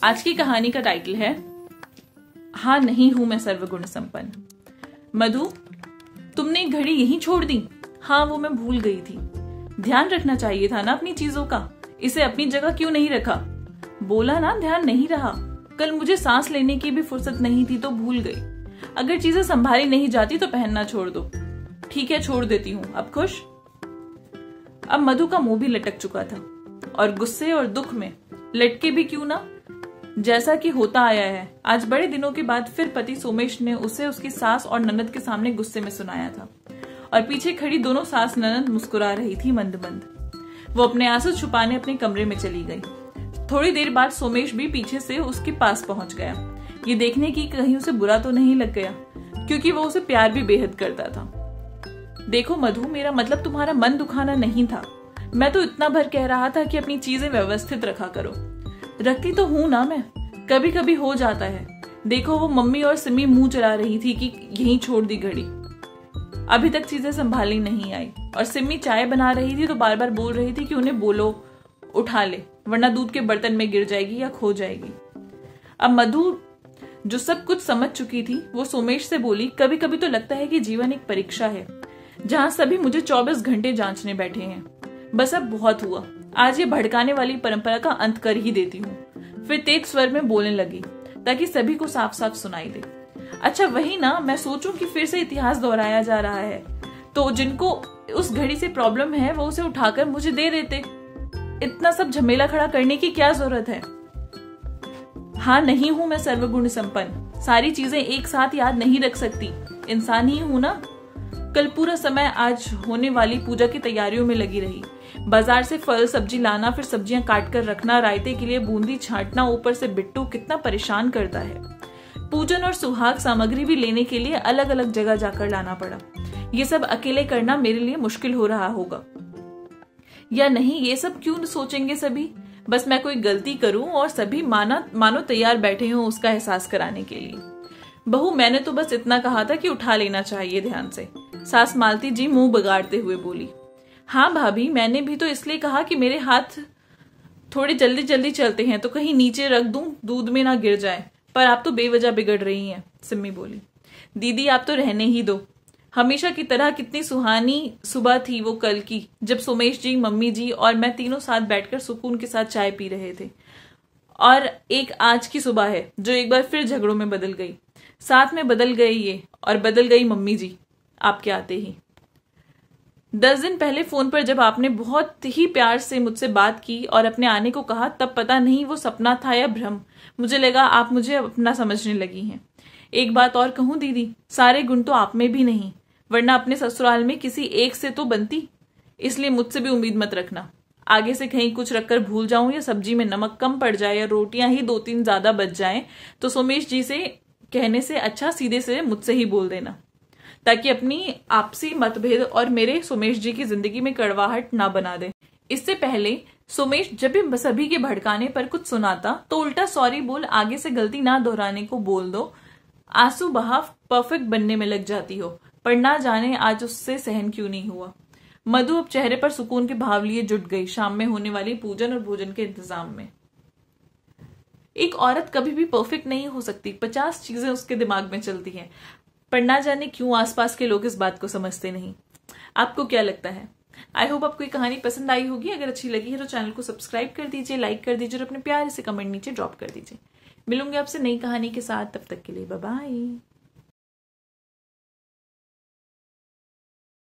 आज की कहानी का टाइटल है हाँ नहीं हूं मैं सर्वगुण संपन्न। मधु, तुमने एक घड़ी यहीं छोड़ दी? हाँ, वो मैं भूल गई थी। ध्यान रखना चाहिए था ना अपनी चीजों का, इसे अपनी जगह क्यों नहीं रखा? बोला ना ध्यान नहीं रहा। कल मुझे सांस लेने की भी फुर्सत नहीं थी तो भूल गई। अगर चीजें संभाली नहीं जाती तो पहनना छोड़ दो। ठीक है, छोड़ देती हूँ। अब खुश? अब मधु का मुंह भी लटक चुका था और गुस्से और दुख में लटके भी क्यों ना, जैसा कि होता आया है। आज बड़े दिनों के बाद फिर पति सोमेश ने उसे उसकी सास और ननद के सामने गुस्से में सुनाया था और पीछे खड़ी दोनों सास ननद मुस्कुरा रही थी मंद मंद। वो अपने आंसू छुपाने अपने कमरे में चली गई। थोड़ी देर बाद सोमेश भी पीछे से उसके पास पहुंच गया, ये देखने की कहीं उसे बुरा तो नहीं लग गया, क्योंकि वो उसे प्यार भी बेहद करता था। देखो मधु, मेरा मतलब तुम्हारा मन दुखाना नहीं था। मैं तो इतना भर कह रहा था कि अपनी चीजें व्यवस्थित रखा करो। रखती तो हूं ना मैं, कभी कभी हो जाता है। देखो वो मम्मी और सिमी मुंह चला रही थी कि यहीं छोड़ दी घड़ी, अभी तक चीजें संभाली नहीं आई। और सिमी चाय बना रही थी तो बार बार बोल रही थी कि उन्हें बोलो उठा ले, वरना दूध के बर्तन में गिर जाएगी या खो जाएगी। अब मधु जो सब कुछ समझ चुकी थी वो सोमेश से बोली, कभी कभी तो लगता है कि जीवन एक परीक्षा है जहां सभी मुझे 24 घंटे जांचने बैठे हैं। बस अब बहुत हुआ, आज ये भड़काने वाली परंपरा का अंत कर ही देती हूँ। फिर तेज स्वर में बोलने लगी ताकि सभी को साफ साफ सुनाई दे। अच्छा वही ना, मैं सोचूं कि फिर से इतिहास दोहराया जा रहा है, तो जिनको उस घड़ी से प्रॉब्लम है वो उसे उठाकर मुझे दे देते। इतना सब झमेला खड़ा करने की क्या जरूरत है? हाँ नहीं हूं मैं सर्वगुण संपन्न, सारी चीजें एक साथ याद नहीं रख सकती, इंसान ही हूं ना। कल पूरा समय आज होने वाली पूजा की तैयारियों में लगी रही। बाजार से फल सब्जी लाना, फिर सब्जियां काट कर रखना, रायते के लिए बूंदी छांटना, ऊपर से बिट्टू कितना परेशान करता है। पूजन और सुहाग सामग्री भी लेने के लिए अलग अलग जगह जाकर लाना पड़ा। ये सब अकेले करना मेरे लिए मुश्किल हो रहा होगा या नहीं, ये सब क्यों सोचेंगे सभी? बस मैं कोई गलती करूं और सभी मानो तैयार बैठे हों उसका एहसास कराने के लिए। बहू, मैंने तो बस इतना कहा था कि उठा लेना चाहिए ध्यान से, सास मालती जी मुंह बिगाड़ते हुए बोली। हाँ भाभी, मैंने भी तो इसलिए कहा कि मेरे हाथ थोड़े जल्दी जल्दी चलते हैं तो कहीं नीचे रख दूं, दूध में ना गिर जाए, पर आप तो बेवजह बिगड़ रही हैं, सिम्मी बोली। दीदी आप तो रहने ही दो। हमेशा की तरह कितनी सुहानी सुबह थी वो कल की, जब सोमेश जी, मम्मी जी और मैं तीनों साथ बैठकर सुकून के साथ चाय पी रहे थे। और एक आज की सुबह है जो एक बार फिर झगड़ों में बदल गई। साथ में बदल गई ये, और बदल गई मम्मी जी आपके आते ही। 10 दिन पहले फोन पर जब आपने बहुत ही प्यार से मुझसे बात की और अपने आने को कहा, तब पता नहीं वो सपना था या भ्रम, मुझे लगा आप मुझे अपना समझने लगी हैं। एक बात और कहूं दीदी, सारे गुण तो आप में भी नहीं, वरना अपने ससुराल में किसी एक से तो बनती। इसलिए मुझसे भी उम्मीद मत रखना। आगे से कहीं कुछ रखकर भूल जाऊं या सब्जी में नमक कम पड़ जाए या रोटियां ही 2-3 ज्यादा बच जाएं, तो सोमेश जी से कहने से अच्छा सीधे से मुझसे ही बोल देना, ताकि अपनी आपसी मतभेद और मेरे सोमेश जी की जिंदगी में कड़वाहट ना बना दे। इससे पहले सोमेश जब भी सभी के भड़काने पर कुछ सुनाता तो उल्टा सॉरी बोल आगे से गलती ना दोहराने को बोल दो। आंसू बहा परफेक्ट बनने में लग जाती हो, पर ना जाने आज उससे सहन क्यों नहीं हुआ। मधु अब चेहरे पर सुकून के भाव लिए जुट गई शाम में होने वाली पूजन और भोजन के इंतजाम में। एक औरत कभी भी परफेक्ट नहीं हो सकती, 50 चीजें उसके दिमाग में चलती हैं, पर ना जाने क्यों आसपास के लोग इस बात को समझते नहीं। आपको क्या लगता है? आई होप आपको ये कहानी पसंद आई होगी। अगर अच्छी लगी है तो चैनल को सब्सक्राइब कर दीजिए, लाइक कर दीजिए और अपने प्यारे से कमेंट नीचे ड्रॉप कर दीजिए। मिलूंगी आपसे नई कहानी के साथ, तब तक के लिए बाय बाय।